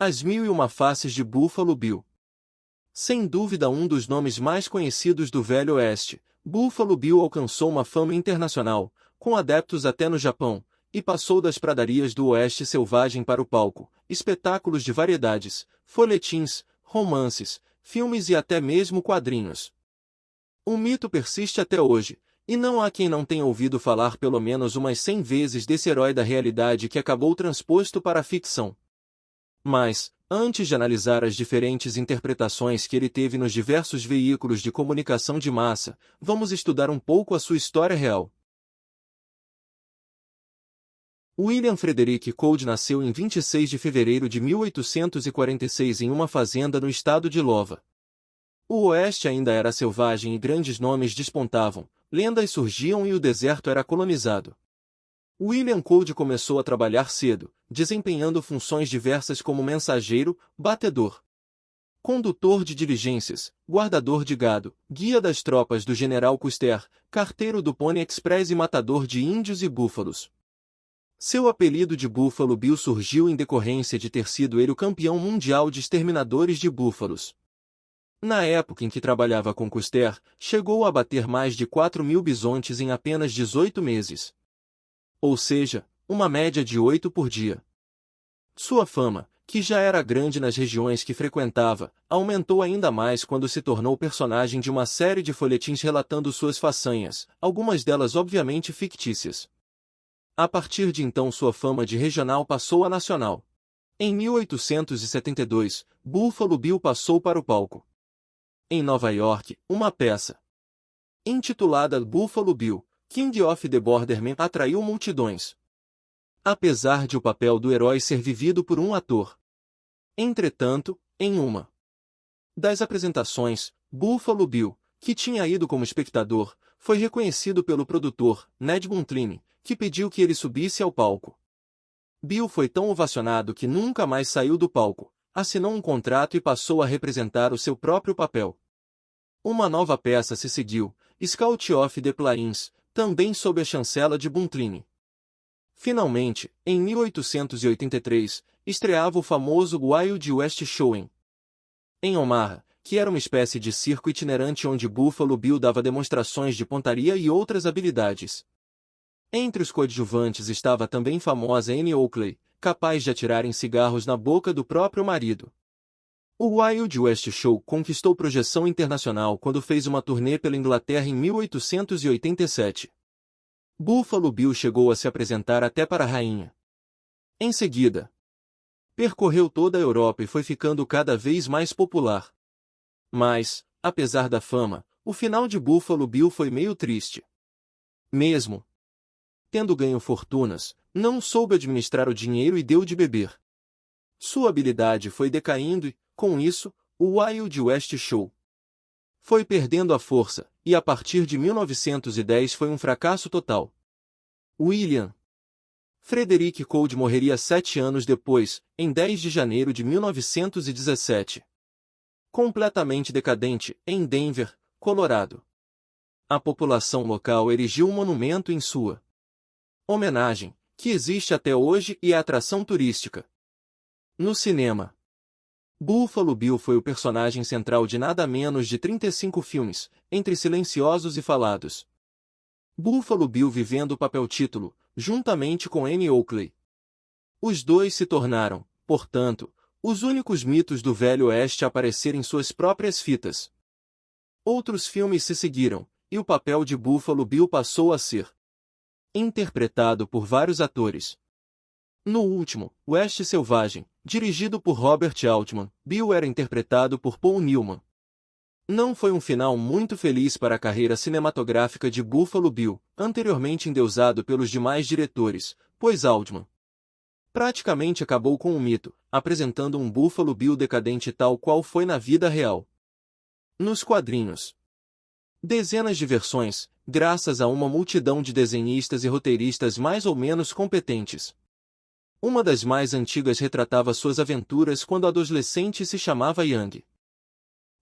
As Mil e Uma Faces de Buffalo Bill. Sem dúvida um dos nomes mais conhecidos do Velho Oeste, Buffalo Bill alcançou uma fama internacional, com adeptos até no Japão, e passou das pradarias do Oeste selvagem para o palco, espetáculos de variedades, folhetins, romances, filmes e até mesmo quadrinhos. O mito persiste até hoje, e não há quem não tenha ouvido falar pelo menos umas 100 vezes desse herói da realidade que acabou transposto para a ficção. Mas, antes de analisar as diferentes interpretações que ele teve nos diversos veículos de comunicação de massa, vamos estudar um pouco a sua história real. William Frederick Cold nasceu em 26 de fevereiro de 1846 em uma fazenda no estado de Iowa. O Oeste ainda era selvagem e grandes nomes despontavam, lendas surgiam e o deserto era colonizado. William Cold começou a trabalhar cedo, desempenhando funções diversas como mensageiro, batedor, condutor de diligências, guardador de gado, guia das tropas do general Custer, carteiro do Pony Express e matador de índios e búfalos. Seu apelido de Buffalo Bill surgiu em decorrência de ter sido ele o campeão mundial de exterminadores de búfalos. Na época em que trabalhava com Custer, chegou a abater mais de 4.000 bisontes em apenas 18 meses. Ou seja, uma média de 8 por dia. Sua fama, que já era grande nas regiões que frequentava, aumentou ainda mais quando se tornou personagem de uma série de folhetins relatando suas façanhas, algumas delas obviamente fictícias. A partir de então sua fama de regional passou a nacional. Em 1872, Buffalo Bill passou para o palco. Em Nova York, uma peça intitulada Buffalo Bill, King of the Bordermen atraiu multidões. Apesar de o papel do herói ser vivido por um ator. Entretanto, em uma das apresentações, Buffalo Bill, que tinha ido como espectador, foi reconhecido pelo produtor, Ned Buntlin, que pediu que ele subisse ao palco. Bill foi tão ovacionado que nunca mais saiu do palco, assinou um contrato e passou a representar o seu próprio papel. Uma nova peça se seguiu, Scout of the Plains, também sob a chancela de Buntlin. Finalmente, em 1883, estreava o famoso Wild West Show em Omaha, que era uma espécie de circo itinerante onde Buffalo Bill dava demonstrações de pontaria e outras habilidades. Entre os coadjuvantes estava também famosa Annie Oakley, capaz de atirar em cigarros na boca do próprio marido. O Wild West Show conquistou projeção internacional quando fez uma turnê pela Inglaterra em 1887. Buffalo Bill chegou a se apresentar até para a rainha. Em seguida, percorreu toda a Europa e foi ficando cada vez mais popular. Mas, apesar da fama, o final de Buffalo Bill foi meio triste. Mesmo tendo ganho fortunas, não soube administrar o dinheiro e deu de beber. Sua habilidade foi decaindo e, com isso, o Wild West Show foi perdendo a força, e a partir de 1910 foi um fracasso total. William Frederick Cold morreria 7 anos depois, em 10 de janeiro de 1917. Completamente decadente, em Denver, Colorado. A população local erigiu um monumento em sua homenagem, que existe até hoje e é atração turística. No cinema, Buffalo Bill foi o personagem central de nada menos de 35 filmes, entre silenciosos e falados. Buffalo Bill vivendo o papel título, juntamente com Annie Oakley. Os dois se tornaram, portanto, os únicos mitos do Velho Oeste a aparecer em suas próprias fitas. Outros filmes se seguiram, e o papel de Buffalo Bill passou a ser interpretado por vários atores. No último, Oeste Selvagem, dirigido por Robert Altman, Bill era interpretado por Paul Newman. Não foi um final muito feliz para a carreira cinematográfica de Buffalo Bill, anteriormente endeusado pelos demais diretores, pois Altman praticamente acabou com o mito, apresentando um Buffalo Bill decadente tal qual foi na vida real. Nos quadrinhos, dezenas de versões, graças a uma multidão de desenhistas e roteiristas mais ou menos competentes. Uma das mais antigas retratava suas aventuras quando adolescente e se chamava Young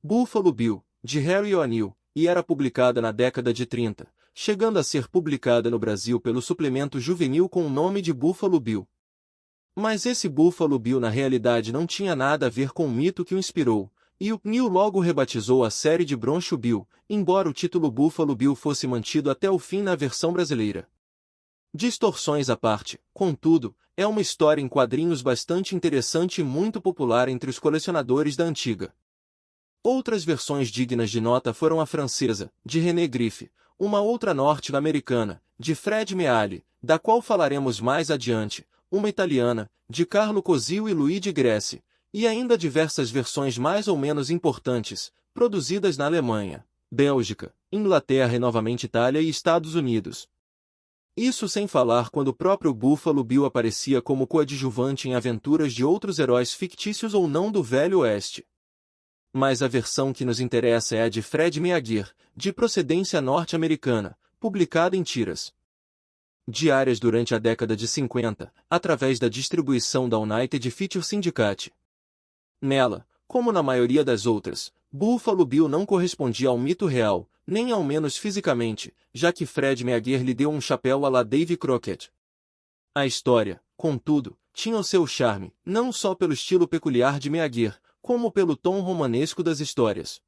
Buffalo Bill, de Harry O'Neill, e era publicada na década de 30, chegando a ser publicada no Brasil pelo suplemento juvenil com o nome de Buffalo Bill. Mas esse Buffalo Bill na realidade não tinha nada a ver com o mito que o inspirou, e o New logo rebatizou a série de Broncho Bill, embora o título Buffalo Bill fosse mantido até o fim na versão brasileira. Distorções à parte, contudo, é uma história em quadrinhos bastante interessante e muito popular entre os colecionadores da antiga. Outras versões dignas de nota foram a francesa, de René Griffe, uma outra norte-americana, de Fred Meali, da qual falaremos mais adiante, uma italiana, de Carlo Cosio e Luigi Grassi, e ainda diversas versões mais ou menos importantes, produzidas na Alemanha, Bélgica, Inglaterra e novamente Itália e Estados Unidos. Isso sem falar quando o próprio Buffalo Bill aparecia como coadjuvante em aventuras de outros heróis fictícios ou não do Velho Oeste. Mas a versão que nos interessa é a de Fred Meagher, de procedência norte-americana, publicada em tiras diárias durante a década de 50, através da distribuição da United Feature Syndicate. Nela, como na maioria das outras, Buffalo Bill não correspondia ao mito real, nem ao menos fisicamente, já que Fred Meagher lhe deu um chapéu à la Davy Crockett. A história, contudo, tinha o seu charme, não só pelo estilo peculiar de Meagher, como pelo tom romanesco das histórias.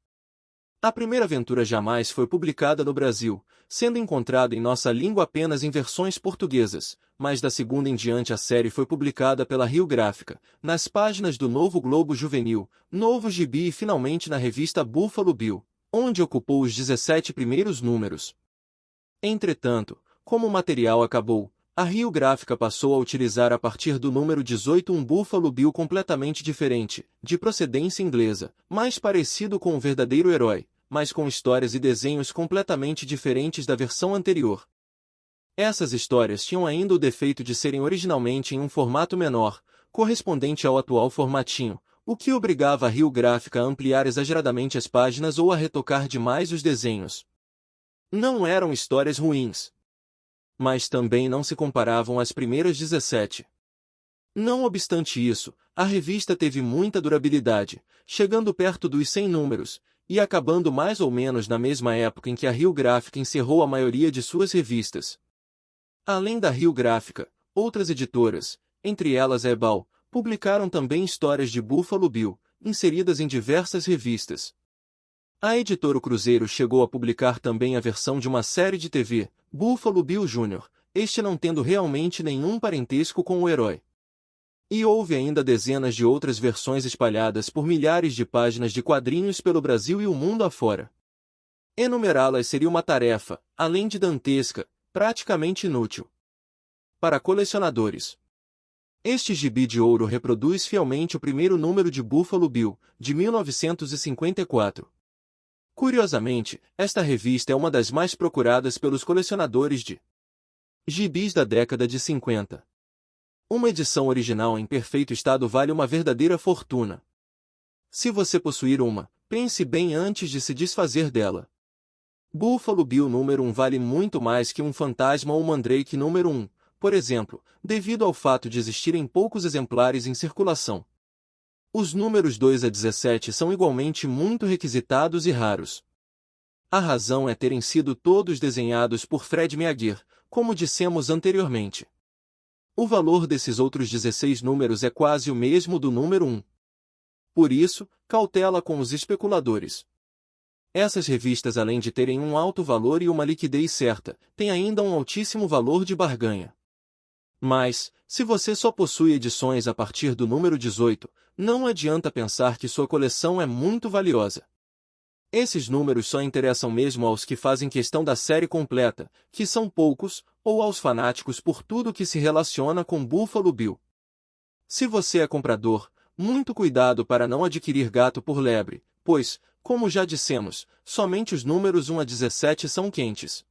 A primeira aventura jamais foi publicada no Brasil, sendo encontrada em nossa língua apenas em versões portuguesas, mas da segunda em diante a série foi publicada pela Rio Gráfica, nas páginas do Novo Globo Juvenil, Novo Gibi e finalmente na revista Buffalo Bill, onde ocupou os 17 primeiros números. Entretanto, como o material acabou, a Rio Gráfica passou a utilizar a partir do número 18 um Buffalo Bill completamente diferente, de procedência inglesa, mais parecido com o verdadeiro herói, mas com histórias e desenhos completamente diferentes da versão anterior. Essas histórias tinham ainda o defeito de serem originalmente em um formato menor, correspondente ao atual formatinho, o que obrigava a Rio Gráfica a ampliar exageradamente as páginas ou a retocar demais os desenhos. Não eram histórias ruins, mas também não se comparavam às primeiras 17. Não obstante isso, a revista teve muita durabilidade, chegando perto dos 100 números, e acabando mais ou menos na mesma época em que a Rio Gráfica encerrou a maioria de suas revistas. Além da Rio Gráfica, outras editoras, entre elas a Ebal, publicaram também histórias de Buffalo Bill, inseridas em diversas revistas. A editora O Cruzeiro chegou a publicar também a versão de uma série de TV, Buffalo Bill Jr., este não tendo realmente nenhum parentesco com o herói. E houve ainda dezenas de outras versões espalhadas por milhares de páginas de quadrinhos pelo Brasil e o mundo afora. Enumerá-las seria uma tarefa, além de dantesca, praticamente inútil. Para colecionadores. Este gibi de ouro reproduz fielmente o primeiro número de Buffalo Bill, de 1954. Curiosamente, esta revista é uma das mais procuradas pelos colecionadores de gibis da década de 50. Uma edição original em perfeito estado vale uma verdadeira fortuna. Se você possuir uma, pense bem antes de se desfazer dela. Buffalo Bill número 1 vale muito mais que um Fantasma ou Mandrake número 1, por exemplo, devido ao fato de existirem poucos exemplares em circulação. Os números 2 a 17 são igualmente muito requisitados e raros. A razão é terem sido todos desenhados por Fred Meagher, como dissemos anteriormente. O valor desses outros 16 números é quase o mesmo do número 1. Por isso, cautela com os especuladores. Essas revistas, além de terem um alto valor e uma liquidez certa, têm ainda um altíssimo valor de barganha. Mas, se você só possui edições a partir do número 18, não adianta pensar que sua coleção é muito valiosa. Esses números só interessam mesmo aos que fazem questão da série completa, que são poucos, ou aos fanáticos por tudo que se relaciona com Buffalo Bill. Se você é comprador, muito cuidado para não adquirir gato por lebre, pois, como já dissemos, somente os números 1 a 17 são quentes.